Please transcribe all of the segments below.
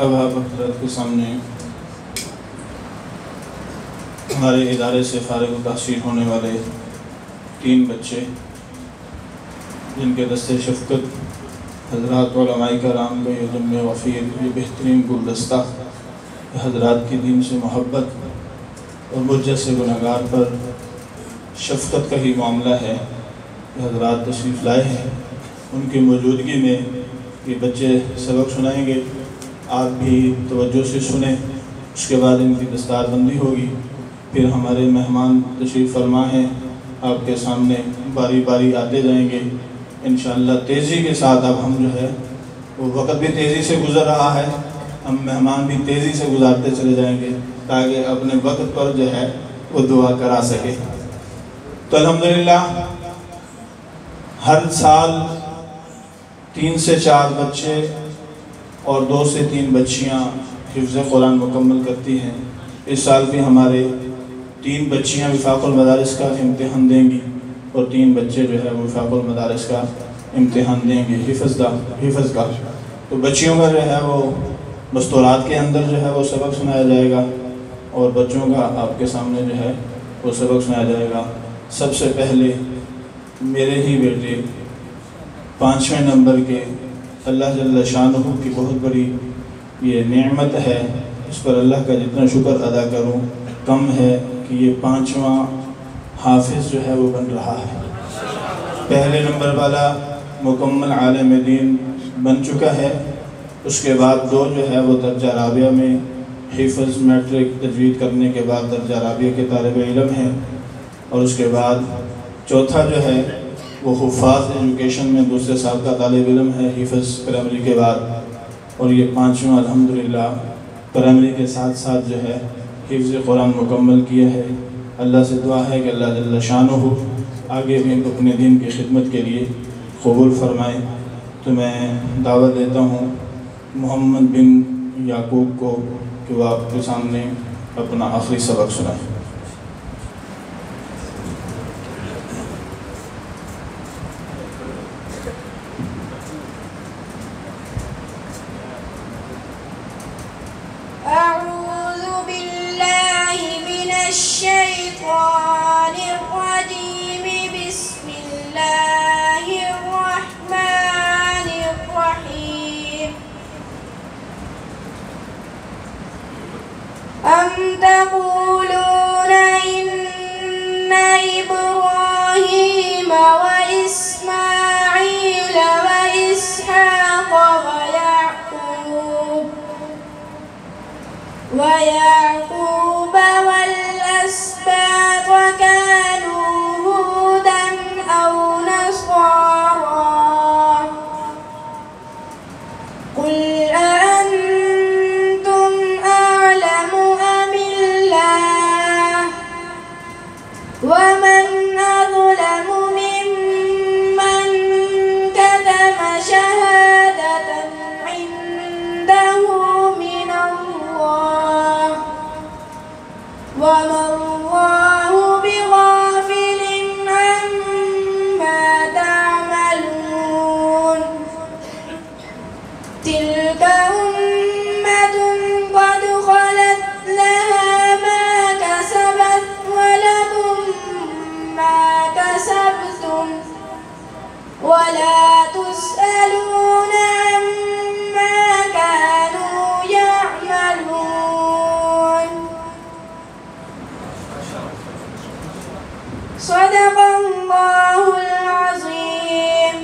اب آپ حضرات کے سامنے ہمارے ادارے سے فارغ التحصیل ہونے والے 3 بچے جن کے دستے شفقت حضرات علماء کرام کا یہ جمع وفیر، یہ بہترین گلدستہ حضرات کی دین سے محبت اور مجھ جیسے گناہگار پر شفقت کا ہی معاملہ ہے کہ حضرات تشریف لائے ہیں۔ ان کی موجودگی میں یہ بچے سبق سنائیں گے، آپ بھی توجہ سے سنیں، اس کے بعد ان کی دستار بندی ہوگی، پھر ہمارے مہمان تشریف فرما ہیں آپ کے سامنے باری باری آتے جائیں گے انشاءاللہ تیزی کے ساتھ۔ اب ہم جو ہے وہ وقت بھی تیزی سے گزر رہا ہے، ہم مہمان بھی تیزی سے گزارتے چلے جائیں گے تاکہ اپنے وقت پر جو ہے وہ دعا کرا سکے۔ تو الحمدللہ ہر سال 3 سے 4 بچے اور 2 سے 3 بچیاں حفظ قرآن مکمل کرتی ہیں۔ اس سال بھی ہمارے 3 بچیاں وفاق المدارس کا امتحان دیں گی اور 3 بچے جو ہے وفاق المدارس کا امتحان دیں گے حفظ کا۔ تو بچیوں کا جو ہے وہ مستورات کے اندر جو ہے وہ سبق سنایا جائے گا اور بچوں کا آپ کے سامنے جو ہے وہ سبق سنایا جائے گا۔ سب سے پہلے میرے ہی بیٹے 5ویں نمبر کے، اللہ جل شانہ کی بہت بڑی یہ نعمت ہے، اس پر اللہ کا جتنا شکر ادا کروں کم ہے کہ یہ 5واں حافظ جو ہے وہ بن رہا ہے۔ پہلے نمبر والا مکمل عالم دین بن چکا ہے، اس کے بعد 2 جو ہے وہ درجہ رابعہ میں حفظ میٹرک تجوید کرنے کے بعد درجہ رابعہ کے طالب علم ہیں، اور اس کے بعد 4تھا جو ہے وہ حفاظ ایجوکیشن میں دوسرے سال کا طالب علم ہے حفظ پرائمری کے بعد، اور یہ 5واں الحمدللہ پرائمری کے ساتھ ساتھ جو ہے حفظ قرآن مکمل کیا ہے۔ اللہ سے دعا ہے کہ اللہ جل شانہ آگے بھی اپنے دین کی خدمت کے لیے قبول فرمائے۔ تو میں دعوت دیتا ہوں محمد بن یعقوب کو کہ وہ آپ کے سامنے اپنا آخری سبق سنائیں۔ الشيطان الرجيم بسم الله الرحمن الرحيم أم تقولون إن إبراهيم وإسماعيل وإسحاق ويعقوب والأسباط كانوا هودا أو نصارى قل أأنتم أعلم أم الله ومن أظلم ممن كتم شهادة عنده من الله وما الله بغافل عما تعملون تلك أمة قد خلت لها ما كسبت ولكم ما كسبتم ولا تسألون عما كانوا يعملون صدق اللہ العظیم۔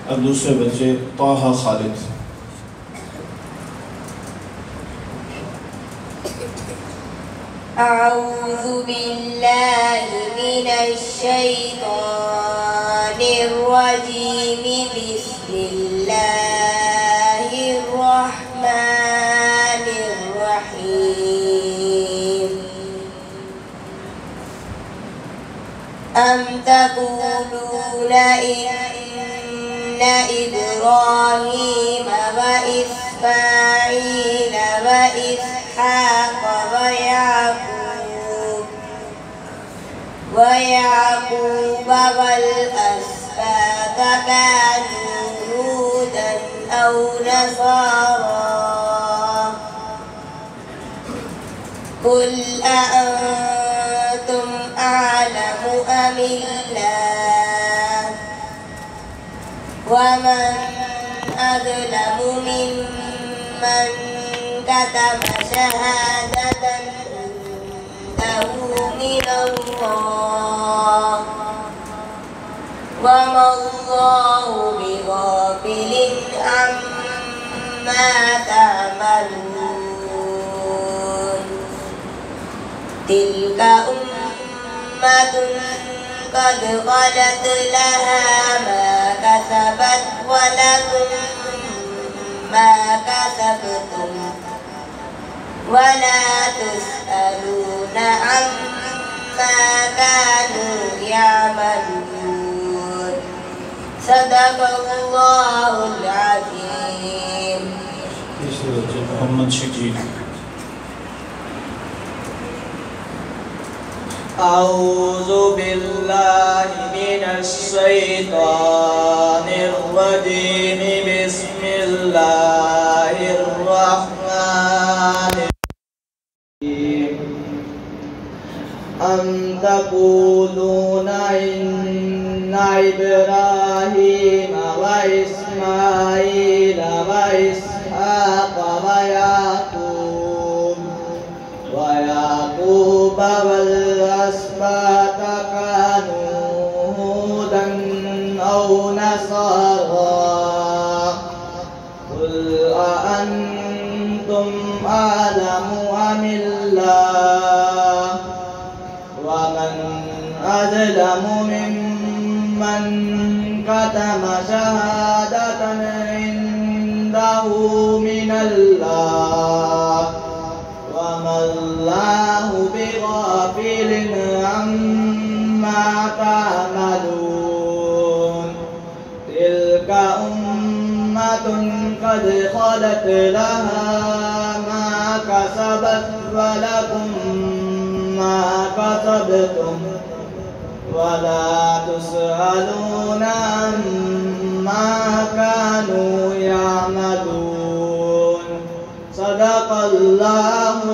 اب دوسرے بچے طه خالد۔ اعوذ باللہ من الشیطان الرجیم بسم اللہ الرحمن الرحیم ام تقولون ان ابراہیم واسماعیل واسحاق ويعقوب والأسباط كانوا هودا أو نصارى قل أأنتم أعلم أم الله ومن أظلم ممن كتم شهادة عنده من الله وما الله بغافل عما تعملون تلك أمة قد خلت لها ما كسبت ولكم ما كسبتم ولا تسألون عما كانوا يعملون صدق الله العظيم. محمد شجيع. أعوذ بالله من الشيطان الرجيم بسم الله الرحمن الرحيم أم تقولون إن إبراهيم وإسماعيل وإسحاق ويعقوب والأسباط كانوا هودا أو نصارى قل أأنتم أعلم أم الله ومن أظلم ممن كتم شهادة عنده من الله وما الله بغافل عما تعملون تلك أمة قد خلت لها ما كسبت ولكم ما كسبتم ولا تسألون عما كانوا يعملون صدق الله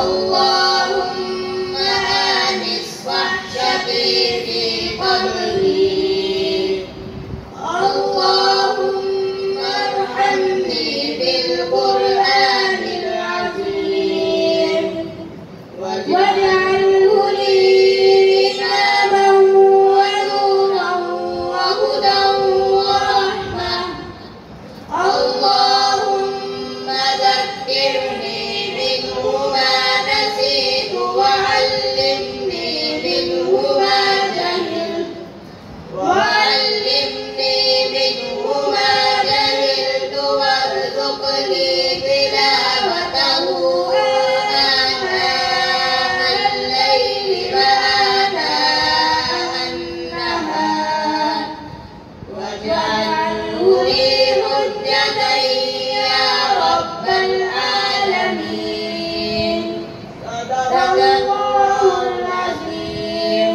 اللهم آنس وحشتي في قبري اللهم ارحمني بالقرآن العظيم واجعله لي إماما ونورا وهدى ورحمة اللهم ذكرني منه ما نسيت وعلمني منه ما جهلت وارزقني تلاوته آناء الليل وآناء النهار واجعله لي حجة يا رب العالمين. صدق الله العظيم.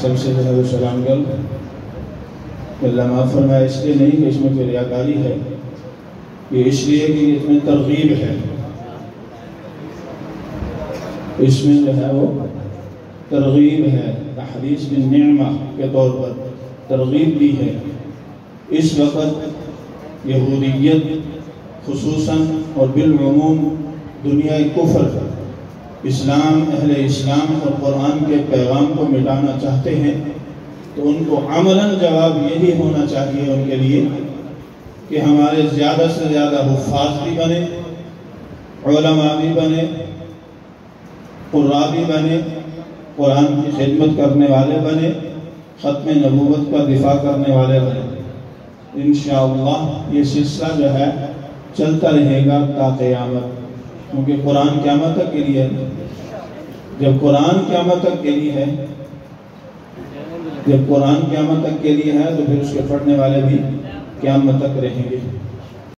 سب سے جو ہے وہ سلام کر اللہ معاف فرمائے، اس لیے نہیں کہ اس میں کوئی ریاکاری ہے، یہ اس لیے کہ اس میں ترغیب ہے، اس میں جو ہے وہ ترغیب ہے، تحریص بالنعمہ کے طور پر ترغیب دی ہے۔ اس وقت یہودیت خصوصاً اور بالعموم دنیا کفر اسلام، اہل اسلام اور قرآن کے پیغام کو مٹانا چاہتے ہیں، تو ان کو عملاً جواب یہی ہونا چاہیے ان کے لیے کہ ہمارے زیادہ سے زیادہ حفاظ بھی بنے، علماء بھی بنے، قراء بھی بنے، قرآن کی خدمت کرنے والے بنے، ختم نبوت کا دفاع کرنے والے بنے۔ انشاءاللہ یہ سلسلہ جو ہے چلتا رہے گا تا قیامت، کیونکہ قرآن قیامت تک کے لیے ہے۔ جب قرآن قیامت تک کے لیے ہے، جب قرآن قیامت تک کے لیے ہے تو پھر اس کے پڑھنے والے بھی قیامت تک رہیں گے۔